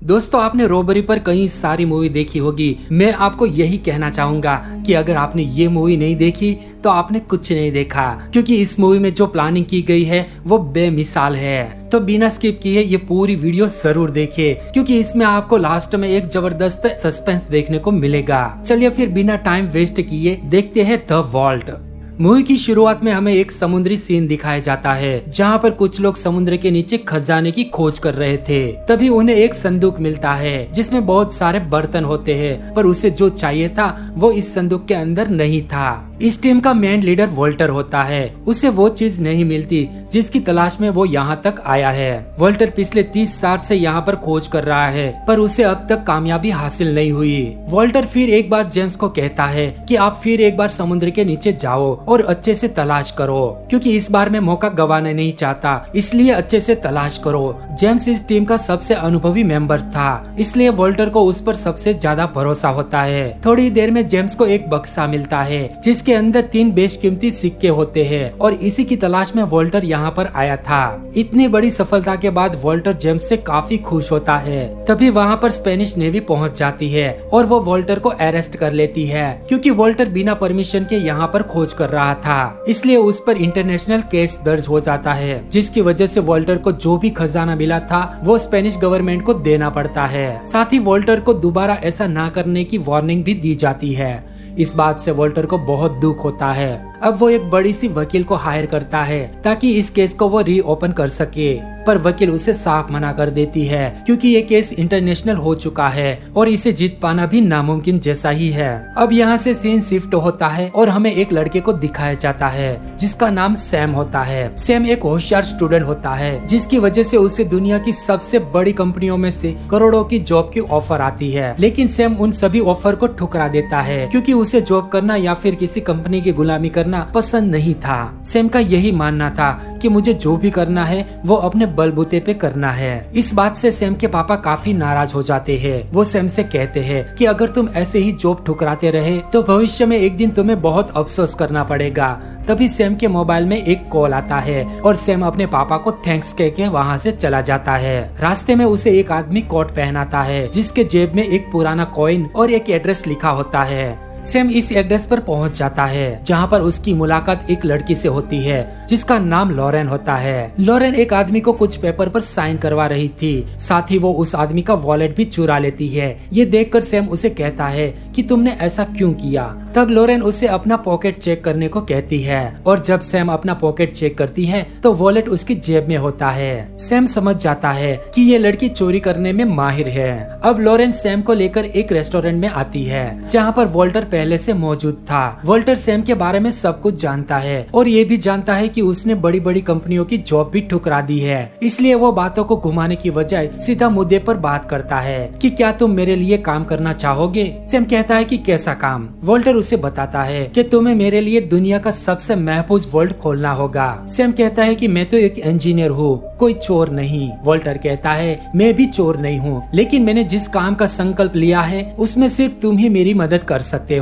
दोस्तों, आपने रॉबरी पर कई सारी मूवी देखी होगी। मैं आपको यही कहना चाहूंगा कि अगर आपने ये मूवी नहीं देखी तो आपने कुछ नहीं देखा, क्योंकि इस मूवी में जो प्लानिंग की गई है वो बेमिसाल है। तो बिना स्किप किए ये पूरी वीडियो जरूर देखिए, क्योंकि इसमें आपको लास्ट में एक जबरदस्त सस्पेंस देखने को मिलेगा। चलिए फिर बिना टाइम वेस्ट किए देखते हैं द वॉल्ट। मूवी की शुरुआत में हमें एक समुद्री सीन दिखाया जाता है, जहाँ पर कुछ लोग समुद्र के नीचे खजाने की खोज कर रहे थे। तभी उन्हें एक संदूक मिलता है जिसमें बहुत सारे बर्तन होते हैं, पर उसे जो चाहिए था वो इस संदूक के अंदर नहीं था। इस टीम का मेन लीडर वोल्टर होता है। उसे वो चीज नहीं मिलती जिसकी तलाश में वो यहाँ तक आया है। वोल्टर पिछले 30 साल से यहाँ पर खोज कर रहा है, पर उसे अब तक कामयाबी हासिल नहीं हुई। वोल्टर फिर एक बार जेम्स को कहता है कि आप फिर एक बार समुद्र के नीचे जाओ और अच्छे से तलाश करो, क्योंकि इस बार मैं मौका गंवाना नहीं चाहता, इसलिए अच्छे से तलाश करो। जेम्स इस टीम का सबसे अनुभवी मेंबर था, इसलिए वोल्टर को उस पर सबसे ज्यादा भरोसा होता है। थोड़ी देर में जेम्स को एक बक्सा मिलता है जिसके अंदर 3 बेशकीमती सिक्के होते हैं, और इसी की तलाश में वोल्टर यहाँ पर आया था। इतनी बड़ी सफलता के बाद वोल्टर जेम्स से काफी खुश होता है। तभी वहाँ पर स्पेनिश नेवी पहुँच जाती है और वो वोल्टर को अरेस्ट कर लेती है, क्योंकि वोल्टर बिना परमिशन के यहाँ पर खोज कर रहा था। इसलिए उस पर इंटरनेशनल केस दर्ज हो जाता है, जिसकी वजह से वोल्टर को जो भी खजाना मिला था वो स्पेनिश गवर्नमेंट को देना पड़ता है। साथ ही वोल्टर को दोबारा ऐसा ना करने की वार्निंग भी दी जाती है। इस बात से वोल्टर को बहुत दुख होता है। अब वो एक बड़ी सी वकील को हायर करता है ताकि इस केस को वो रीओपन कर सके, पर वकील उसे साफ मना कर देती है, क्योंकि ये केस इंटरनेशनल हो चुका है और इसे जीत पाना भी नामुमकिन जैसा ही है। अब यहाँ से सीन शिफ्ट होता है और हमें एक लड़के को दिखाया जाता है जिसका नाम सैम होता है। सैम एक होशियार स्टूडेंट होता है, जिसकी वजह से उसे दुनिया की सबसे बड़ी कंपनियों में से करोड़ों की जॉब की ऑफर आती है। लेकिन सैम उन सभी ऑफर को ठुकरा देता है, क्योंकि उसे जॉब करना या फिर किसी कंपनी की गुलामी करना पसंद नहीं था। सैम का यही मानना था कि मुझे जो भी करना है वो अपने बलबूते पे करना है। इस बात से सैम के पापा काफी नाराज हो जाते हैं। वो सैम से कहते हैं कि अगर तुम ऐसे ही जॉब ठुकराते रहे तो भविष्य में एक दिन तुम्हें बहुत अफसोस करना पड़ेगा। तभी सैम के मोबाइल में एक कॉल आता है और सैम अपने पापा को थैंक्स कह के वहाँ से चला जाता है। रास्ते में उसे एक आदमी कोट पहनाता है, जिसके जेब में एक पुराना कॉइन और एक एड्रेस लिखा होता है। सैम इस एड्रेस पर पहुंच जाता है, जहां पर उसकी मुलाकात एक लड़की से होती है जिसका नाम लॉरेन होता है। लॉरेन एक आदमी को कुछ पेपर पर साइन करवा रही थी, साथ ही वो उस आदमी का वॉलेट भी चुरा लेती है। ये देखकर सैम उसे कहता है कि तुमने ऐसा क्यों किया। तब लॉरेन उसे अपना पॉकेट चेक करने को कहती है, और जब सैम अपना पॉकेट चेक करती है तो वॉलेट उसकी जेब में होता है। सैम समझ जाता है कि ये लड़की चोरी करने में माहिर है। अब लॉरेन सैम को लेकर एक रेस्टोरेंट में आती है, जहाँ पर वोल्टर पहले से मौजूद था। वोल्टर सैम के बारे में सब कुछ जानता है और ये भी जानता है कि उसने बड़ी बड़ी कंपनियों की जॉब भी ठुकरा दी है। इसलिए वो बातों को घुमाने की बजाय सीधा मुद्दे पर बात करता है कि क्या तुम मेरे लिए काम करना चाहोगे। सैम कहता है कि कैसा काम। वोल्टर उसे बताता है कि तुम्हें मेरे लिए दुनिया का सबसे महफूज वॉल्ट खोलना होगा। सैम कहता है कि मैं तो एक इंजीनियर हूँ, कोई चोर नहीं। वोल्टर कहता है मैं भी चोर नहीं हूँ, लेकिन मैंने जिस काम का संकल्प लिया है उसमें सिर्फ तुम ही मेरी मदद कर सकते हो।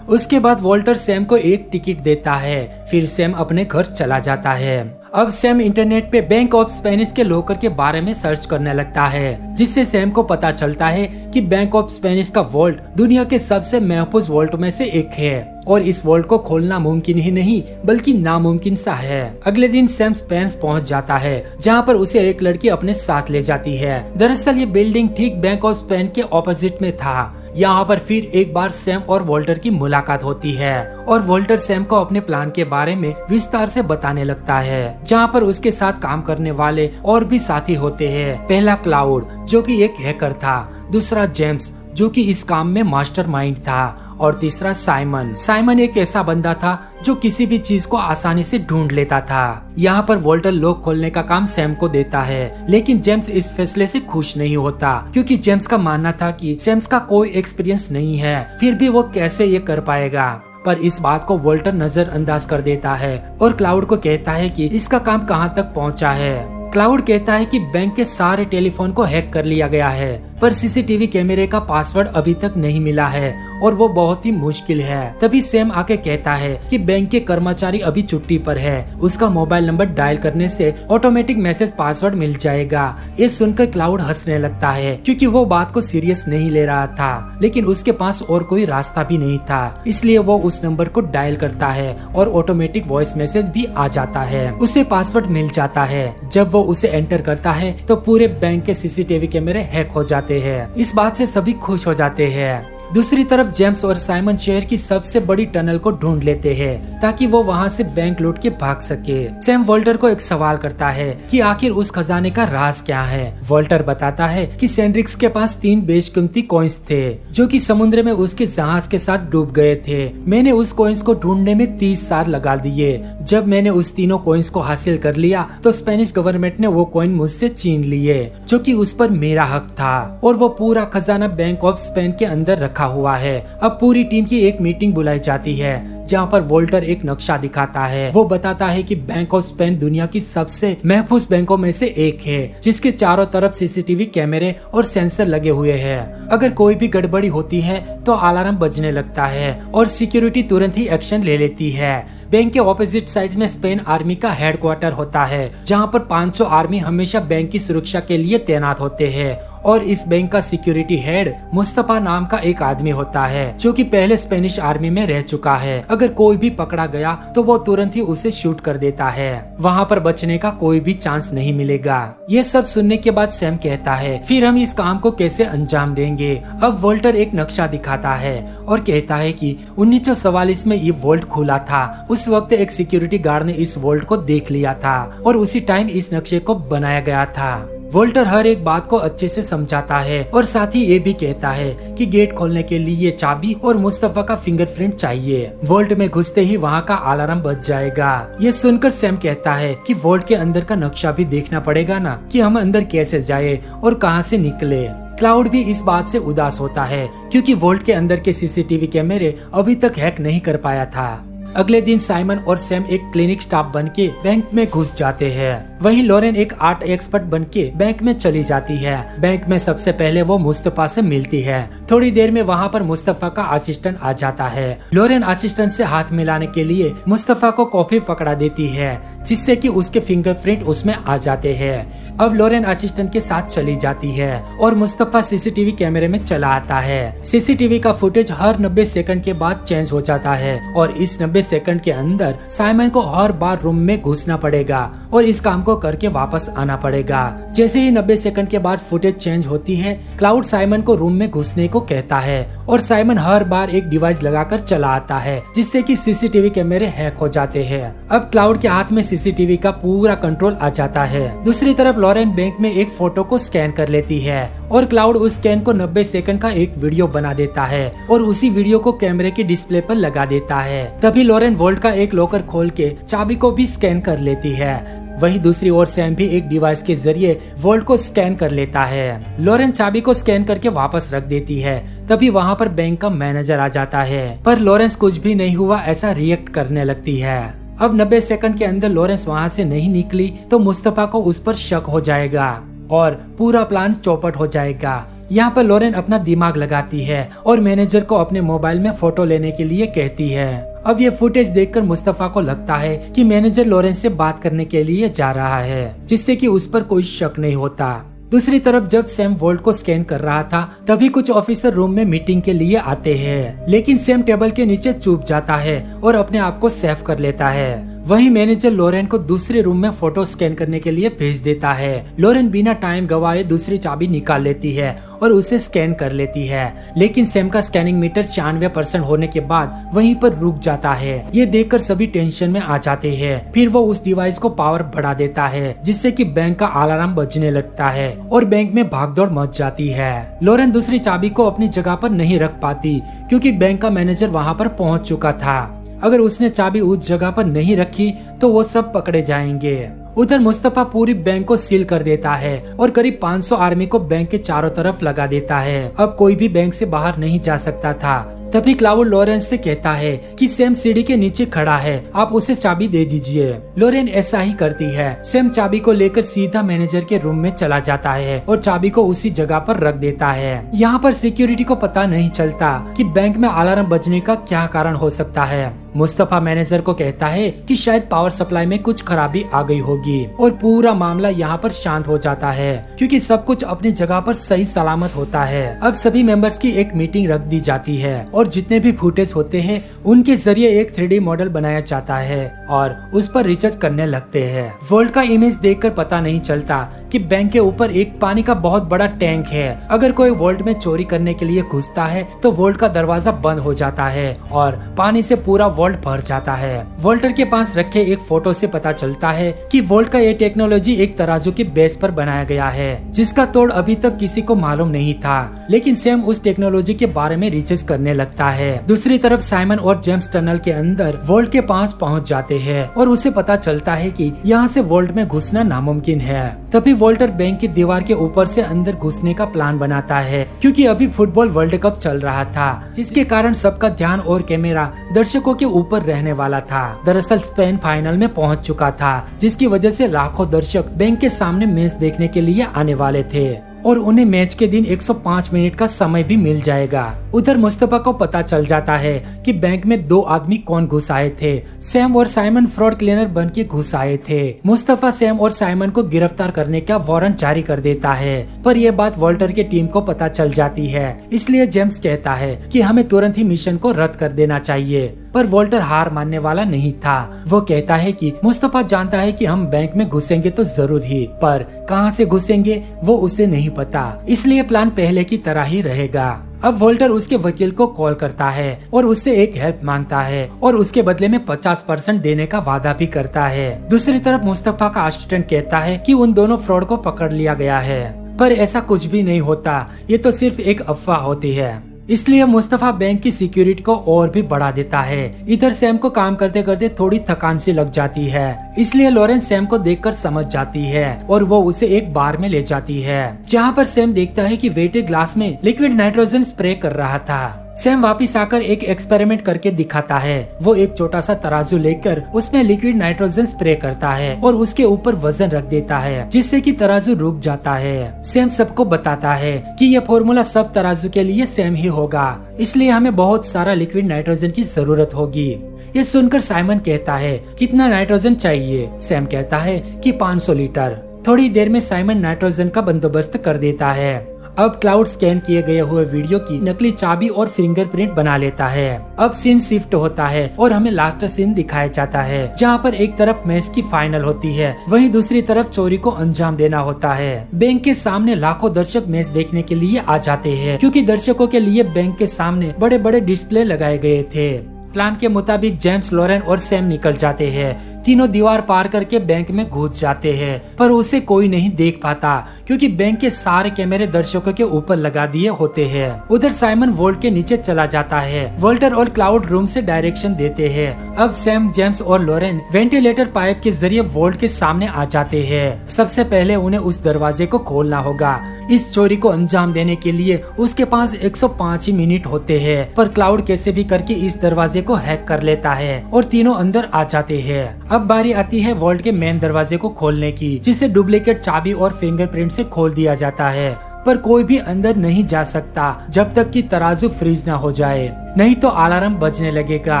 उसके बाद वोल्टर सैम को एक टिकट देता है, फिर सैम अपने घर चला जाता है। अब सैम इंटरनेट पे बैंक ऑफ स्पेनिश के लॉकर के बारे में सर्च करने लगता है, जिससे सैम को पता चलता है कि बैंक ऑफ स्पेनिश का वॉल्ट दुनिया के सबसे महफूज वॉल्ट में से एक है, और इस वॉल्ट को खोलना मुमकिन ही नहीं बल्कि नामुमकिन सा है। अगले दिन सैम स्पेन पहुंच जाता है, जहां पर उसे एक लड़की अपने साथ ले जाती है। दरअसल ये बिल्डिंग ठीक बैंक ऑफ स्पेन के ऑपोजिट में था। यहाँ पर फिर एक बार सैम और वोल्टर की मुलाकात होती है, और वोल्टर सैम को अपने प्लान के बारे में विस्तार से बताने लगता है, जहाँ पर उसके साथ काम करने वाले और भी साथी होते हैं। पहला क्लाउड, जो कि एक हैकर था, दूसरा जेम्स, जो कि इस काम में मास्टरमाइंड था, और तीसरा साइमन। साइमन एक ऐसा बंदा था जो किसी भी चीज को आसानी से ढूंढ लेता था। यहाँ पर वोल्टर लॉक खोलने का काम सैम को देता है, लेकिन जेम्स इस फैसले से खुश नहीं होता, क्योंकि जेम्स का मानना था कि सैम का कोई एक्सपीरियंस नहीं है, फिर भी वो कैसे ये कर पाएगा। पर इस बात को वोल्टर नजरअंदाज कर देता है और क्लाउड को कहता है कि इसका काम कहाँ तक पहुँचा है। क्लाउड कहता है कि बैंक के सारे टेलीफोन को हैक कर लिया गया है, पर सीसीटीवी कैमरे का पासवर्ड अभी तक नहीं मिला है और वो बहुत ही मुश्किल है। तभी सैम आके कहता है कि बैंक के कर्मचारी अभी छुट्टी पर है, उसका मोबाइल नंबर डायल करने से ऑटोमेटिक मैसेज पासवर्ड मिल जाएगा। ये सुनकर क्लाउड हंसने लगता है क्योंकि वो बात को सीरियस नहीं ले रहा था, लेकिन उसके पास और कोई रास्ता भी नहीं था, इसलिए वो उस नंबर को डायल करता है और ऑटोमेटिक वॉइस मैसेज भी आ जाता है। उसे पासवर्ड मिल जाता है। जब वो उसे एंटर करता है तो पूरे बैंक के सीसीटीवी कैमरे हैक हो जाते हैं। इस बात से सभी खुश हो जाते हैं। दूसरी तरफ जेम्स और साइमन शहर की सबसे बड़ी टनल को ढूंढ लेते हैं ताकि वो वहां से बैंक लूट के भाग सके। सैम वॉल्टर को एक सवाल करता है कि आखिर उस खजाने का राज क्या है। वॉल्टर बताता है कि सेंड्रिक्स के पास 3 बेशकीमती कॉइन्स थे जो कि समुद्र में उसके जहाज के साथ डूब गए थे। मैंने उस कॉइन्स को ढूंढने में 30 साल लगा दिए। जब मैंने उस तीनों कॉइन्स को हासिल कर लिया तो स्पेनिश गवर्नमेंट ने वो कॉइन मुझसे छीन लिए जो कि उस पर मेरा हक था और वो पूरा खजाना बैंक ऑफ स्पेन के अंदर रखा हुआ है। अब पूरी टीम की एक मीटिंग बुलाई जाती है जहाँ पर वोल्टर एक नक्शा दिखाता है। वो बताता है कि बैंक ऑफ स्पेन दुनिया की सबसे महफूज बैंकों में से एक है जिसके चारों तरफ सीसीटीवी कैमरे और सेंसर लगे हुए हैं। अगर कोई भी गड़बड़ी होती है तो अलार्म बजने लगता है और सिक्योरिटी तुरंत ही एक्शन ले लेती है। बैंक के ऑपोजिट साइड में स्पेन आर्मी का हेडक्वार्टर होता है जहां पर 500 आर्मी हमेशा बैंक की सुरक्षा के लिए तैनात होते हैं और इस बैंक का सिक्योरिटी हेड मुस्तफा नाम का एक आदमी होता है जो कि पहले स्पेनिश आर्मी में रह चुका है। अगर कोई भी पकड़ा गया तो वो तुरंत ही उसे शूट कर देता है। वहाँ पर बचने का कोई भी चांस नहीं मिलेगा। ये सब सुनने के बाद सैम कहता है फिर हम इस काम को कैसे अंजाम देंगे। अब वोल्टर एक नक्शा दिखाता है और कहता है कि 1944 में ये वोल्ट खुला था। उस वक्त एक सिक्योरिटी गार्ड ने इस वोल्ट को देख लिया था और उसी टाइम इस नक्शे को बनाया गया था। वोल्टर हर एक बात को अच्छे से समझाता है और साथ ही ये भी कहता है कि गेट खोलने के लिए चाबी और मुस्तफा का फिंगरप्रिंट चाहिए। वोल्ट में घुसते ही वहाँ का अलार्म बज जाएगा। ये सुनकर सैम कहता है कि वोल्ट के अंदर का नक्शा भी देखना पड़ेगा ना कि हम अंदर कैसे जाए और कहाँ से निकले। क्लाउड भी इस बात से उदास होता है क्योंकि वोल्ट के अंदर के सीसीटीवी कैमरे अभी तक हैक नहीं कर पाया था। अगले दिन साइमन और सैम एक क्लिनिक स्टाफ बनके बैंक में घुस जाते हैं। वहीं लॉरेन एक आर्ट एक्सपर्ट बनके बैंक में चली जाती है। बैंक में सबसे पहले वो मुस्तफा से मिलती है। थोड़ी देर में वहाँ पर मुस्तफा का असिस्टेंट आ जाता है। लॉरेन असिस्टेंट से हाथ मिलाने के लिए मुस्तफा को कॉफी पकड़ा देती है जिससे कि उसके फिंगरप्रिंट उसमें आ जाते हैं। अब लॉरेन असिस्टेंट के साथ चली जाती है और मुस्तफा सीसीटीवी कैमरे में चला आता है। सीसीटीवी का फुटेज हर 90 सेकंड के बाद चेंज हो जाता है और इस 90 सेकंड के अंदर साइमन को हर बार रूम में घुसना पड़ेगा और इस काम को करके वापस आना पड़ेगा। जैसे ही 90 सेकंड के बाद फुटेज चेंज होती है, क्लाउड साइमन को रूम में घुसने को कहता है और साइमन हर बार एक डिवाइस लगाकर चला आता है जिससे कि सीसीटीवी कैमरे हैक हो जाते हैं। अब क्लाउड के हाथ में सीसीटीवी का पूरा कंट्रोल आ जाता है। दूसरी तरफ लॉरेन बैंक में एक फोटो को स्कैन कर लेती है और क्लाउड उस स्कैन को 90 सेकंड का एक वीडियो बना देता है और उसी वीडियो को कैमरे के डिस्प्ले पर लगा देता है। तभी लॉरेन वोल्ट का एक लॉकर खोल के चाबी को भी स्कैन कर लेती है। वहीं दूसरी ओर सैम भी एक डिवाइस के जरिए वोल्ट को स्कैन कर लेता है। लॉरेन चाबी को स्कैन करके वापस रख देती है। तभी वहाँ पर बैंक का मैनेजर आ जाता है, पर लॉरेंस कुछ भी नहीं हुआ ऐसा रिएक्ट करने लगती है। अब 90 सेकंड के अंदर लॉरेंस वहाँ से नहीं निकली तो मुस्तफा को उस पर शक हो जाएगा और पूरा प्लान चौपट हो जाएगा। यहाँ पर लॉरेन अपना दिमाग लगाती है और मैनेजर को अपने मोबाइल में फोटो लेने के लिए कहती है। अब ये फुटेज देखकर मुस्तफा को लगता है कि मैनेजर लॉरेन से बात करने के लिए जा रहा है जिससे कि उस पर कोई शक नहीं होता। दूसरी तरफ जब सैम वोल्ट को स्कैन कर रहा था तभी कुछ ऑफिसर रूम में मीटिंग के लिए आते हैं, लेकिन सैम टेबल के नीचे छुप जाता है और अपने आप को सेव कर लेता है। वहीं मैनेजर लॉरेन को दूसरे रूम में फोटो स्कैन करने के लिए भेज देता है। लॉरेन बिना टाइम गवाए दूसरी चाबी निकाल लेती है और उसे स्कैन कर लेती है, लेकिन सैम का स्कैनिंग मीटर 96% होने के बाद वहीं पर रुक जाता है। ये देखकर सभी टेंशन में आ जाते हैं। फिर वो उस डिवाइस को पावर बढ़ा देता है जिससे कि बैंक का अलार्म बजने लगता है और बैंक में भागदौड़ मच जाती है। लॉरेन दूसरी चाबी को अपनी जगह पर नहीं रख पाती क्योंकि बैंक का मैनेजर वहाँ पर पहुँच चुका था। अगर उसने चाबी उस जगह पर नहीं रखी तो वो सब पकड़े जाएंगे। उधर मुस्तफा पूरी बैंक को सील कर देता है और करीब 500 आर्मी को बैंक के चारों तरफ लगा देता है। अब कोई भी बैंक से बाहर नहीं जा सकता था। तभी क्लाउड लॉरेंस से कहता है कि सैम सीढ़ी के नीचे खड़ा है, आप उसे चाबी दे दीजिए। लॉरेन ऐसा ही करती है। सैम चाबी को लेकर सीधा मैनेजर के रूम में चला जाता है और चाबी को उसी जगह पर रख देता है। यहाँ पर सिक्योरिटी को पता नहीं चलता कि बैंक में अलार्म बजने का क्या कारण हो सकता है। मुस्तफा मैनेजर को कहता है कि शायद पावर सप्लाई में कुछ खराबी आ गई होगी और पूरा मामला यहाँ पर शांत हो जाता है क्योंकि सब कुछ अपनी जगह पर सही सलामत होता है। अब सभी मेंबर्स की एक मीटिंग रख दी जाती है और जितने भी फुटेज होते हैं उनके जरिए एक 3D मॉडल बनाया जाता है और उस पर रिसर्च करने लगते हैं। वोल्ट का इमेज देखकर पता नहीं चलता कि बैंक के ऊपर एक पानी का बहुत बड़ा टैंक है। अगर कोई वोल्ट में चोरी करने के लिए घुसता है तो वोल्ट का दरवाजा बंद हो जाता है और पानी से पूरा वोल्ट भर जाता है। वोल्टर के पास रखे एक फोटो से पता चलता है कि वोल्ट का ये टेक्नोलॉजी एक तराजू के बेस पर बनाया गया है जिसका तोड़ अभी तक किसी को मालूम नहीं था, लेकिन सैम उस टेक्नोलॉजी के बारे में रिसर्च करने लगता है। दूसरी तरफ साइमन और जेम्स टनल के अंदर वोल्ट के पास पहुंच जाते हैं और उसे पता चलता है कि यहाँ से वोल्ट में घुसना नामुमकिन है। तभी वोल्टर बैंक की दीवार के ऊपर से अंदर घुसने का प्लान बनाता है क्योंकि अभी फुटबॉल वर्ल्ड कप चल रहा था, जिसके कारण सबका ध्यान और कैमरा दर्शकों के ऊपर रहने वाला था। दरअसल स्पेन फाइनल में पहुंच चुका था, जिसकी वजह से लाखों दर्शक बैंक के सामने मैच देखने के लिए आने वाले थे और उन्हें मैच के दिन 105 मिनट का समय भी मिल जाएगा। उधर मुस्तफा को पता चल जाता है कि बैंक में 2 आदमी कौन घुस आए थे। सैम और साइमन फ्रॉड क्लीनर बन के घुस आए थे। मुस्तफा सैम और साइमन को गिरफ्तार करने का वारंट जारी कर देता है, पर यह बात वॉल्टर की टीम को पता चल जाती है। इसलिए जेम्स कहता है कि हमें तुरंत ही मिशन को रद्द कर देना चाहिए, पर वॉल्टर हार मानने वाला नहीं था। वो कहता है कि मुस्तफा जानता है कि हम बैंक में घुसेंगे तो जरूर ही, पर कहां से घुसेंगे वो उसे नहीं पता, इसलिए प्लान पहले की तरह ही रहेगा। अब वॉल्टर उसके वकील को कॉल करता है और उससे एक हेल्प मांगता है और उसके बदले में 50% देने का वादा भी करता है। दूसरी तरफ मुस्तफा का असिस्टेंट कहता है कि उन दोनों फ्रॉड को पकड़ लिया गया है, पर ऐसा कुछ भी नहीं होता, ये तो सिर्फ एक अफवाह होती है। इसलिए मुस्तफा बैंक की सिक्योरिटी को और भी बढ़ा देता है। इधर सैम को काम करते करते थोड़ी थकान सी लग जाती है, इसलिए लॉरेंस सैम को देखकर समझ जाती है और वो उसे एक बार में ले जाती है, जहाँ पर सैम देखता है कि वेटर ग्लास में लिक्विड नाइट्रोजन स्प्रे कर रहा था। सैम वापिस आकर एक एक्सपेरिमेंट करके दिखाता है। वो एक छोटा सा तराजू लेकर उसमें लिक्विड नाइट्रोजन स्प्रे करता है और उसके ऊपर वजन रख देता है, जिससे कि तराजू रुक जाता है। सैम सबको बताता है कि यह फॉर्मूला सब तराजू के लिए सेम ही होगा, इसलिए हमें बहुत सारा लिक्विड नाइट्रोजन की जरूरत होगी। ये सुनकर साइमन कहता है कितना नाइट्रोजन चाहिए? सैम कहता है कि 500 लीटर। थोड़ी देर में साइमन नाइट्रोजन का बंदोबस्त कर देता है। अब क्लाउड स्कैन किए गए हुए वीडियो की नकली चाबी और फिंगरप्रिंट बना लेता है। अब सीन शिफ्ट होता है और हमें लास्ट सीन दिखाया जाता है, जहाँ पर एक तरफ मैच की फाइनल होती है, वहीं दूसरी तरफ चोरी को अंजाम देना होता है। बैंक के सामने लाखों दर्शक मैच देखने के लिए आ जाते हैं, क्योंकि दर्शकों के लिए बैंक के सामने बड़े बड़े डिस्प्ले लगाए गए थे। प्लान के मुताबिक जेम्स, लॉरेन और सैम निकल जाते हैं। तीनों दीवार पार करके बैंक में घुस जाते हैं, पर उसे कोई नहीं देख पाता क्योंकि बैंक के सारे कैमरे दर्शकों के ऊपर लगा दिए होते हैं। उधर साइमन वोल्ट के नीचे चला जाता है। वॉल्टर और क्लाउड रूम से डायरेक्शन देते हैं। अब सैम, जेम्स और लॉरेन वेंटिलेटर पाइप के जरिए वोल्ट के सामने आ जाते हैं। सबसे पहले उन्हें उस दरवाजे को खोलना होगा। इस चोरी को अंजाम देने के लिए उसके पास 105 ही मिनट होते हैं, पर क्लाउड कैसे भी करके इस दरवाजे को हैक कर लेता है और तीनों अंदर आ जाते हैं। अब बारी आती है वॉल्ट के मेन दरवाजे को खोलने की, जिसे डुप्लीकेट चाबी और फिंगरप्रिंट से खोल दिया जाता है, पर कोई भी अंदर नहीं जा सकता जब तक कि तराजू फ्रीज ना हो जाए, नहीं तो अलार्म बजने लगेगा।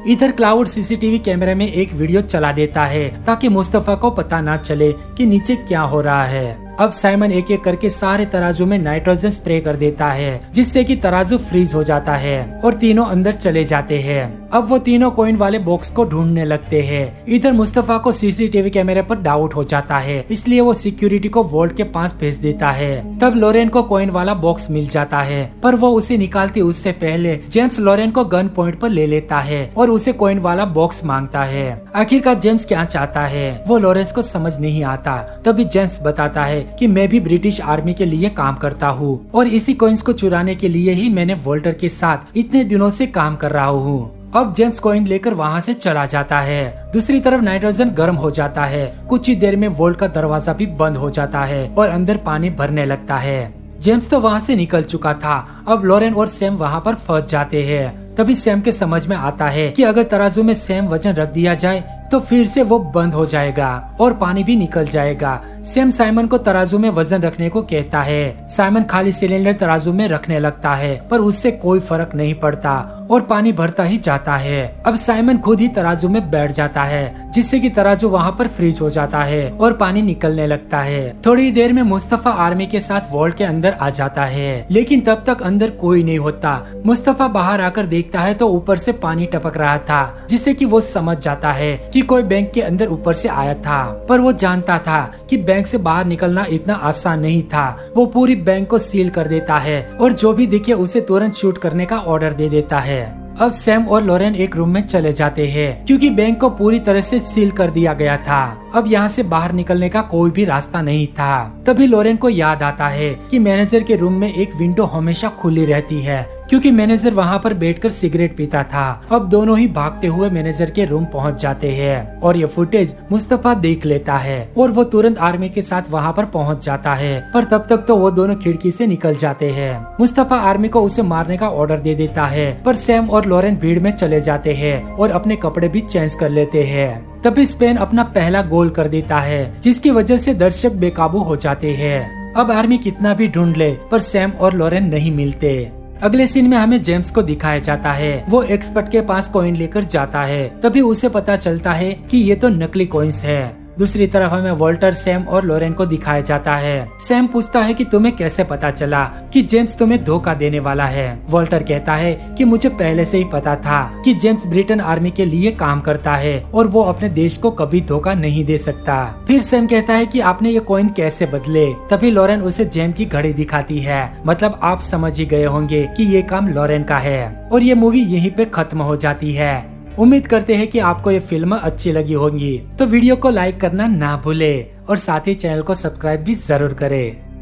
इधर क्लाउड सीसीटीवी कैमरे में एक वीडियो चला देता है ताकि मुस्तफा को पता ना चले कि नीचे क्या हो रहा है। अब साइमन एक एक करके सारे तराजू में नाइट्रोजन स्प्रे कर देता है, जिससे कि तराजू फ्रीज हो जाता है और तीनों अंदर चले जाते हैं। अब वो तीनों कॉइन वाले बॉक्स को ढूंढने लगते हैं। इधर मुस्तफा को सीसीटीवी कैमरे पर डाउट हो जाता है, इसलिए वो सिक्योरिटी को वोल्ट के पास भेज देता है। तब लॉरेन को कॉइन वाला बॉक्स मिल जाता है, पर वो उसे निकालते उससे पहले जेम्स लॉरेन को गन पॉइंट पर ले लेता है और उसे कॉइन वाला बॉक्स मांगता है। आखिरकार जेम्स क्या चाहता है वो लॉरेंस को समझ नहीं आता। तभी जेम्स बताता है कि मैं भी ब्रिटिश आर्मी के लिए काम करता हूँ और इसी कॉइन्स को चुराने के लिए ही मैंने वॉल्टर के साथ इतने दिनों से काम कर रहा हूँ। अब जेम्स कॉइन लेकर वहाँ से चला जाता है। दूसरी तरफ नाइट्रोजन गर्म हो जाता है। कुछ ही देर में वोल्ट का दरवाजा भी बंद हो जाता है और अंदर पानी भरने लगता है। जेम्स तो वहाँ से निकल चुका था। अब लॉरेन और सैम वहाँ पर फंस जाते हैं। तभी सैम के समझ में आता है कि अगर तराजू में सेम वजन रख दिया जाए तो फिर से वो बंद हो जाएगा और पानी भी निकल जाएगा। सैम साइमन को तराजू में वजन रखने को कहता है। साइमन खाली सिलेंडर तराजू में रखने लगता है, पर उससे कोई फर्क नहीं पड़ता और पानी भरता ही जाता है। अब साइमन खुद ही तराजू में बैठ जाता है, जिससे कि तराजू वहाँ पर फ्रीज हो जाता है और पानी निकलने लगता है। थोड़ी देर में मुस्तफा आर्मी के साथ वॉल्ट के अंदर आ जाता है, लेकिन तब तक अंदर कोई नहीं होता। मुस्तफा बाहर आकर देखता है तो ऊपर से पानी टपक रहा था, जिससे कि वो समझ जाता है कि कोई बैंक के अंदर ऊपर से आया था। पर वो जानता था कि बैंक से बाहर निकलना इतना आसान नहीं था। वो पूरी बैंक को सील कर देता है और जो भी दिखे उसे तुरंत शूट करने का ऑर्डर दे देता है। अब सैम और लॉरेन एक रूम में चले जाते हैं, क्योंकि बैंक को पूरी तरह से सील कर दिया गया था। अब यहाँ से बाहर निकलने का कोई भी रास्ता नहीं था। तभी लॉरेन को याद आता है कि मैनेजर के रूम में एक विंडो हमेशा खुली रहती है, क्योंकि मैनेजर वहाँ पर बैठकर सिगरेट पीता था। अब दोनों ही भागते हुए मैनेजर के रूम पहुँच जाते हैं और ये फुटेज मुस्तफा देख लेता है और वो तुरंत आर्मी के साथ वहाँ पर पहुँच जाता है। पर तब तक तो वो दोनों खिड़की से निकल जाते हैं। मुस्तफा आर्मी को उसे मारने का ऑर्डर दे देता है, पर सैम और लॉरेन भीड़ में चले जाते हैं और अपने कपड़े भी चेंज कर लेते हैं। तभी स्पेन अपना पहला गोल कर देता है, जिसकी वजह से दर्शक बेकाबू हो जाते हैं। अब आर्मी कितना भी ढूंढ ले, पर सैम और लॉरेन नहीं मिलते। अगले सीन में हमें जेम्स को दिखाया जाता है। वो एक्सपर्ट के पास कॉइन लेकर जाता है, तभी उसे पता चलता है कि ये तो नकली कॉइन्स है। दूसरी तरफ हमें वॉल्टर, सैम और लॉरेन को दिखाया जाता है। सैम पूछता है कि तुम्हें कैसे पता चला कि जेम्स तुम्हें धोखा देने वाला है। वॉल्टर कहता है कि मुझे पहले से ही पता था कि जेम्स ब्रिटेन आर्मी के लिए काम करता है और वो अपने देश को कभी धोखा नहीं दे सकता। फिर सैम कहता है कि आपने ये कॉइन कैसे बदले। तभी लॉरेन उसे जेम्स की घड़ी दिखाती है। मतलब आप समझ ही गए होंगे कि ये काम लॉरेन का है और ये मूवी यहीं पे खत्म हो जाती है। उम्मीद करते हैं कि आपको ये फिल्म अच्छी लगी होंगी, तो वीडियो को लाइक करना ना भूले और साथ ही चैनल को सब्सक्राइब भी जरूर करें।